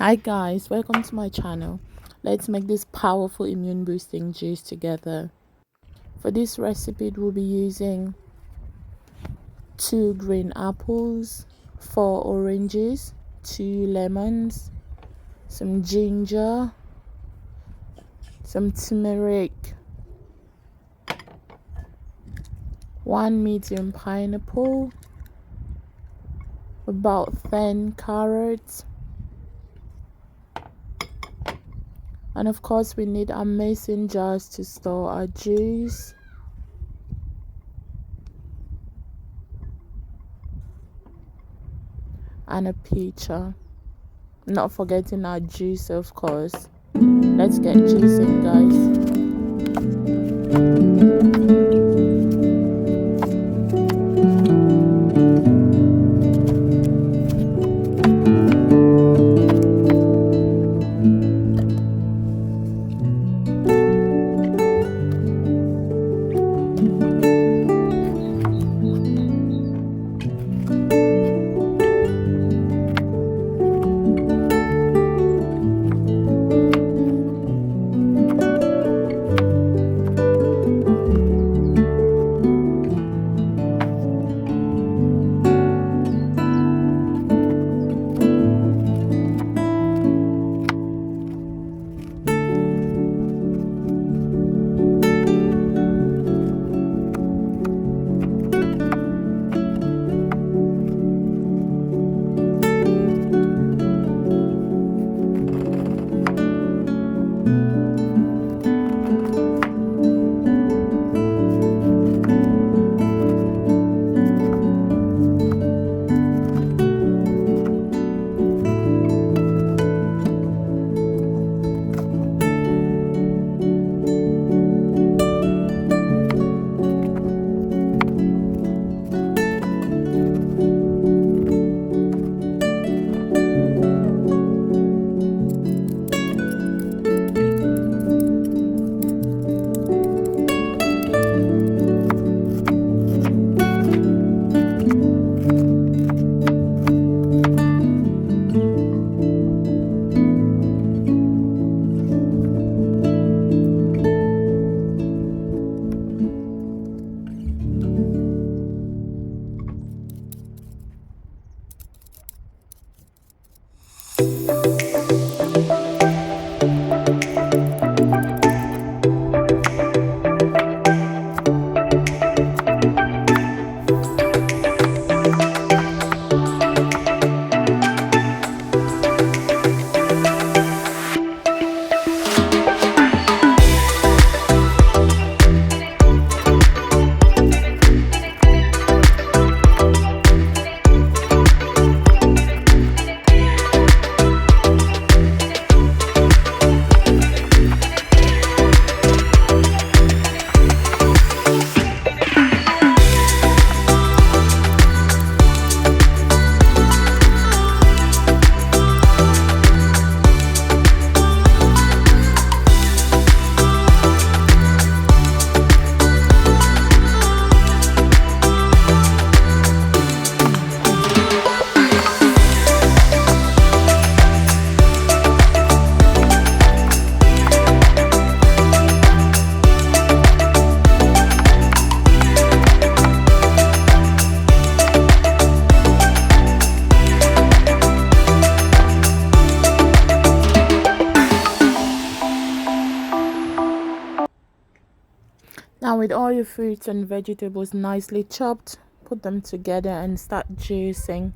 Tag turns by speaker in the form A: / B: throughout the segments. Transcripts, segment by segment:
A: Hi guys, welcome to my channel. Let's make this powerful immune boosting juice together. For this recipe we'll be using 2 green apples, 4 oranges, 2 lemons, some ginger, some turmeric, 1 medium pineapple, about 10 carrots, and of course we need our mason jars to store our juice, and a pitcher, not forgetting our juice of course. Let's get juicing guys. Now with all your fruits and vegetables nicely chopped, put them together and start juicing.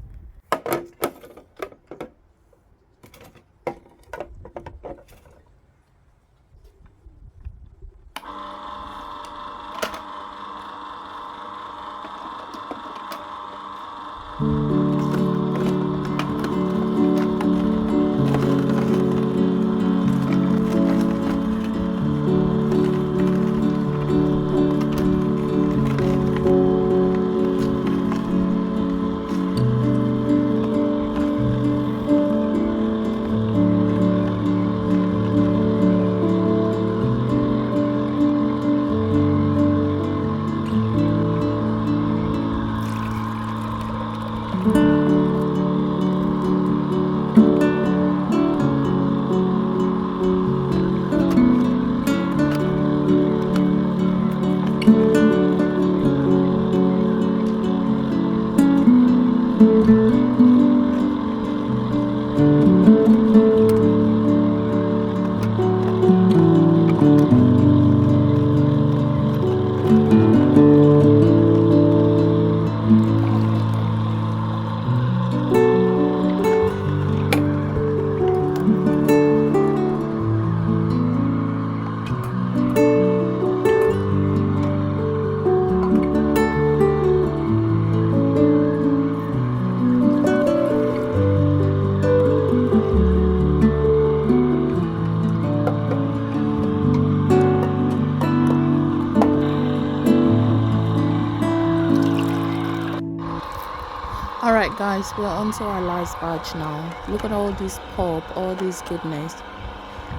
A: Guys, we're on to our last batch now. Look at all this pulp, all this goodness.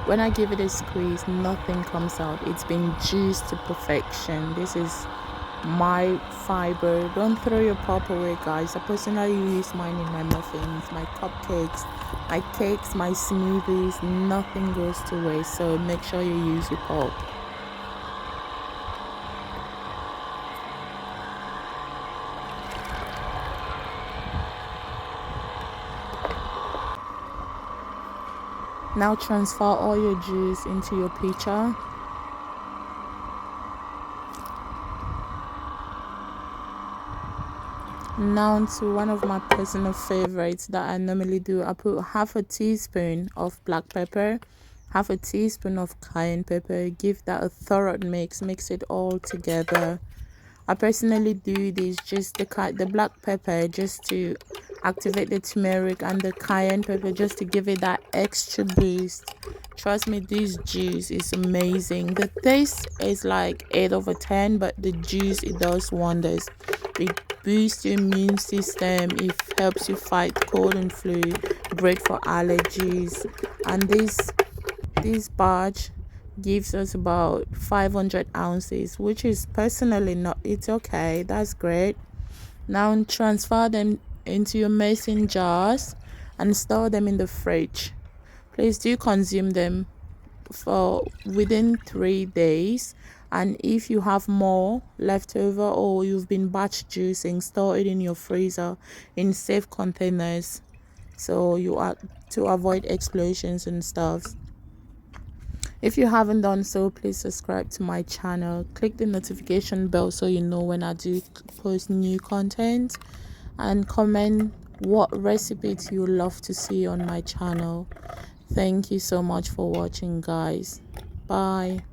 A: When I give it a squeeze, nothing comes out. It's been juiced to perfection. This is my fiber. Don't throw your pulp away, guys. I personally use mine in my muffins, my cupcakes, my cakes, my smoothies. Nothing goes to waste, so make sure you use your pulp. Now transfer all your juice into your pitcher. Now to one of my personal favorites that I normally do. I put half a teaspoon of black pepper, half a teaspoon of cayenne pepper. Give that a thorough mix it all together. I personally do this just the black pepper just to activate the turmeric, and the cayenne pepper just to give it that extra boost. Trust me, this juice is amazing. The taste is like 8/10, but the juice, it does wonders. It boosts your immune system. It helps you fight cold and flu. Great for allergies. And this batch gives us about 500 ounces, which is personally not, it's okay, that's great. Now transfer them into your mason jars and store them in the fridge. Please do consume them for within 3 days, and if you have more left over or you've been batch juicing, store it in your freezer in safe containers so you are to avoid explosions and stuff. If you haven't done so, please subscribe to my channel. Click the notification bell so you know when I do post new content, and comment what recipes you love to see on my channel. Thank you so much for watching, guys. Bye.